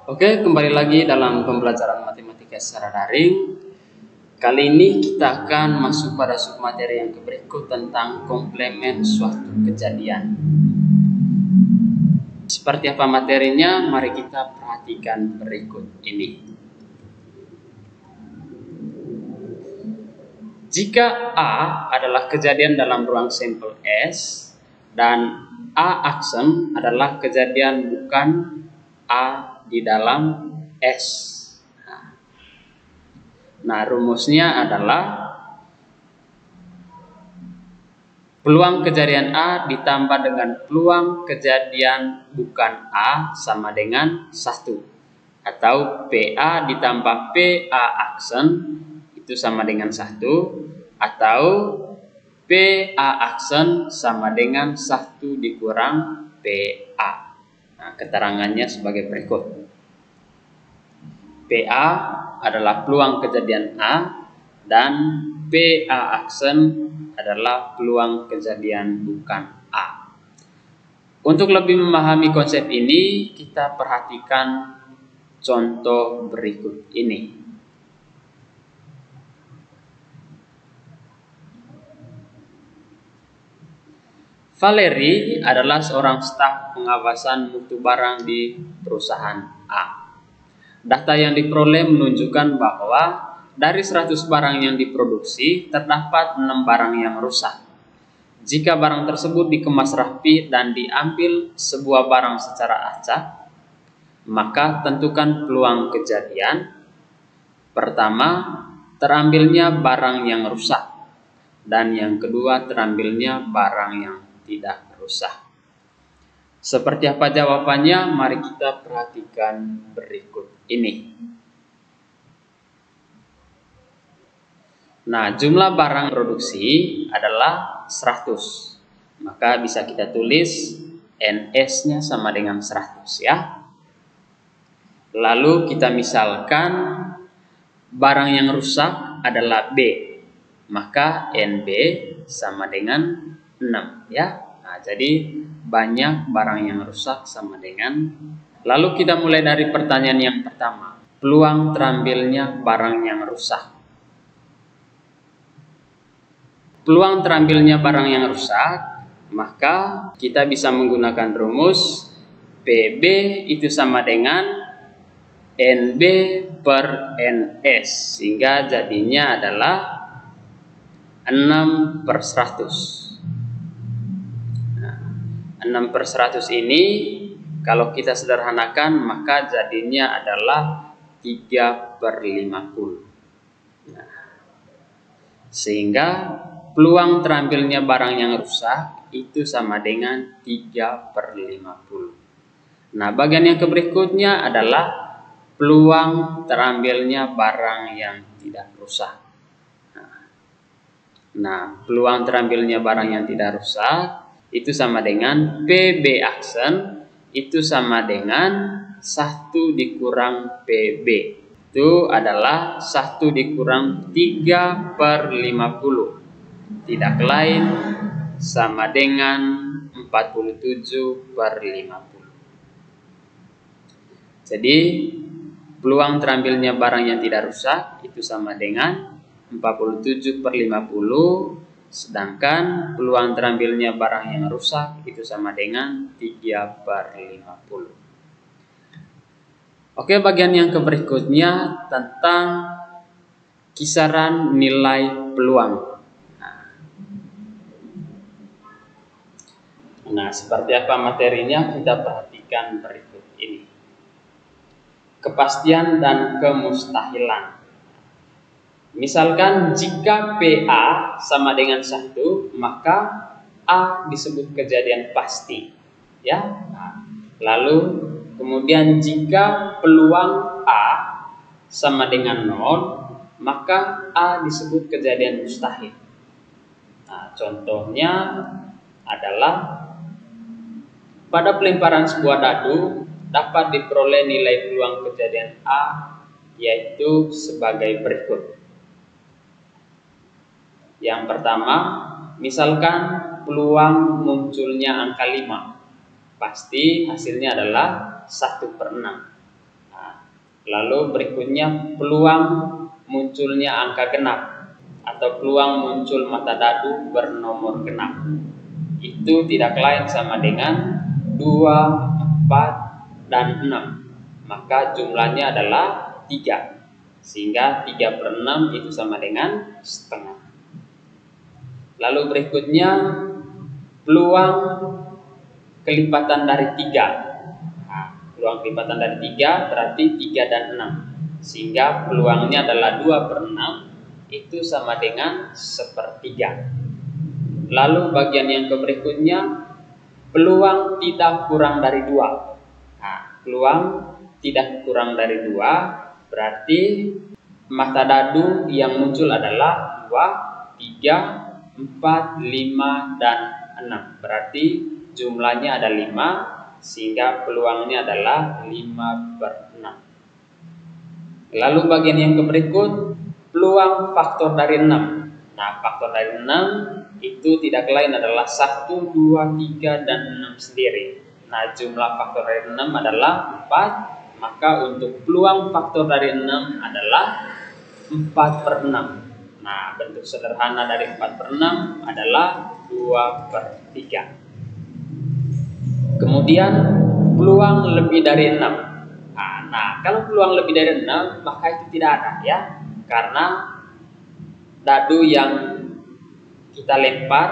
Oke, kembali lagi dalam pembelajaran matematika secara daring. Kali ini kita akan masuk pada submateri yang berikut tentang komplement suatu kejadian. Seperti apa materinya? Mari kita perhatikan berikut ini. Jika A adalah kejadian dalam ruang sampel S dan A aksen adalah kejadian bukan A di dalam S. Nah, rumusnya adalah peluang kejadian A ditambah dengan peluang kejadian bukan A sama dengan 1. Atau PA ditambah PA aksen itu sama dengan 1. Atau PA aksen sama dengan 1 dikurang PA. Nah, keterangannya sebagai berikut. PA adalah peluang kejadian A dan PA aksen adalah peluang kejadian bukan A. Untuk lebih memahami konsep ini, kita perhatikan contoh berikut ini. Valeri adalah seorang staf pengawasan mutu barang di perusahaan A. Data yang diperoleh menunjukkan bahwa dari 100 barang yang diproduksi, terdapat 6 barang yang rusak. Jika barang tersebut dikemas rapi dan diambil sebuah barang secara acak, maka tentukan peluang kejadian. Pertama, terambilnya barang yang rusak. Dan yang kedua, terambilnya barang yang tidak rusak. Seperti apa jawabannya? Mari kita perhatikan berikut ini. Nah, jumlah barang produksi adalah 100. Maka bisa kita tulis NS-nya sama dengan 100 ya. Lalu kita misalkan barang yang rusak adalah B. Maka NB sama dengan 6 ya. Nah, jadi banyak barang yang rusak sama dengan. Lalu kita mulai dari pertanyaan yang pertama. Peluang terambilnya barang yang rusak. Peluang terambilnya barang yang rusak, maka kita bisa menggunakan rumus PB itu sama dengan NB per NS. Sehingga jadinya adalah 6/100. 6/100 ini kalau kita sederhanakan maka jadinya adalah 3/50. Nah, sehingga peluang terambilnya barang yang rusak itu sama dengan 3/50. Nah, bagian yang berikutnya adalah peluang terambilnya barang yang tidak rusak. Nah, peluang terambilnya barang yang tidak rusak itu sama dengan PB aksen itu sama dengan 1 dikurang PB. Itu adalah 1 dikurang 3/50. Tidak lain sama dengan 47/50. Jadi peluang terambilnya barang yang tidak rusak itu sama dengan 47/50. Sedangkan peluang terambilnya barang yang rusak itu sama dengan 3/50. Oke, bagian yang berikutnya tentang kisaran nilai peluang. Nah, seperti apa materinya kita perhatikan berikut ini. Kepastian dan kemustahilan. Misalkan jika PA sama dengan 1, maka A disebut kejadian pasti. Ya. Nah, lalu kemudian jika peluang A sama dengan 0, maka A disebut kejadian mustahil. Nah, contohnya adalah pada pelemparan sebuah dadu dapat diperoleh nilai peluang kejadian A yaitu sebagai berikut. Yang pertama, misalkan peluang munculnya angka 5, pasti hasilnya adalah 1/6. Nah, Lalu berikutnya peluang munculnya angka genap atau peluang muncul mata dadu bernomor genap. Itu tidak lain sama dengan 2, 4, dan 6. Maka jumlahnya adalah 3. Sehingga 3/6 itu sama dengan setengah. Lalu berikutnya peluang kelipatan dari 3. Peluang kelipatan dari 3 berarti 3 dan 6. Sehingga peluangnya adalah 2/6 itu sama dengan 1/3. Lalu bagian yang berikutnya peluang tidak kurang dari 2. Peluang tidak kurang dari 2 berarti mata dadu yang muncul adalah 2, 3, 4, 5, dan 6. Berarti jumlahnya ada 5. Sehingga peluangnya adalah 5/6. Lalu bagian yang berikut peluang faktor dari 6. Faktor dari 6 itu tidak lain adalah 1, 2, 3, dan 6 sendiri. Jumlah faktor dari 6 adalah 4. Maka untuk peluang faktor dari 6 adalah 4/6. Bentuk sederhana dari 4/6 adalah 2/3. Kemudian peluang lebih dari 6. Kalau peluang lebih dari 6 maka itu tidak ada ya. Karena dadu yang kita lempar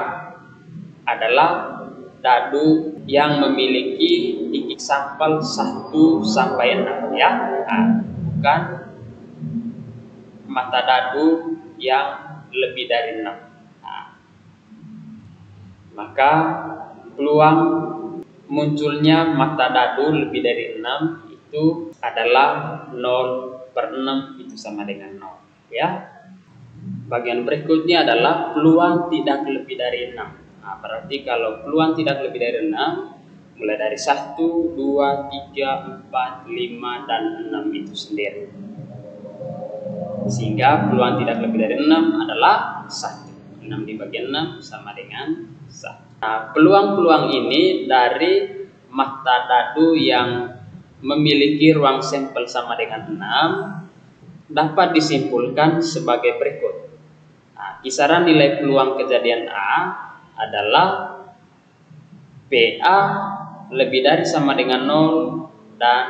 adalah dadu yang memiliki tinggi sampel 1 sampai 6 ya. Bukan mata dadu yang lebih dari 6. Maka peluang munculnya mata dadu lebih dari 6 itu adalah 0/6 itu sama dengan 0 ya. Bagian berikutnya adalah peluang tidak lebih dari 6. Berarti kalau peluang tidak lebih dari 6 mulai dari 1, 2, 3, 4, 5, dan 6 itu sendiri. Sehingga peluang tidak lebih dari 6 adalah 1. 6 dibagi 6 sama dengan 1. Peluang-peluang ini dari mata dadu yang memiliki ruang sampel sama dengan 6 dapat disimpulkan sebagai berikut. Kisaran nilai peluang kejadian A adalah PA lebih dari sama dengan 0 dan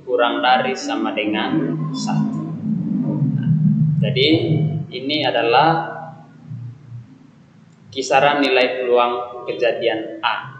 kurang dari sama dengan 1. Jadi ini adalah kisaran nilai peluang kejadian A.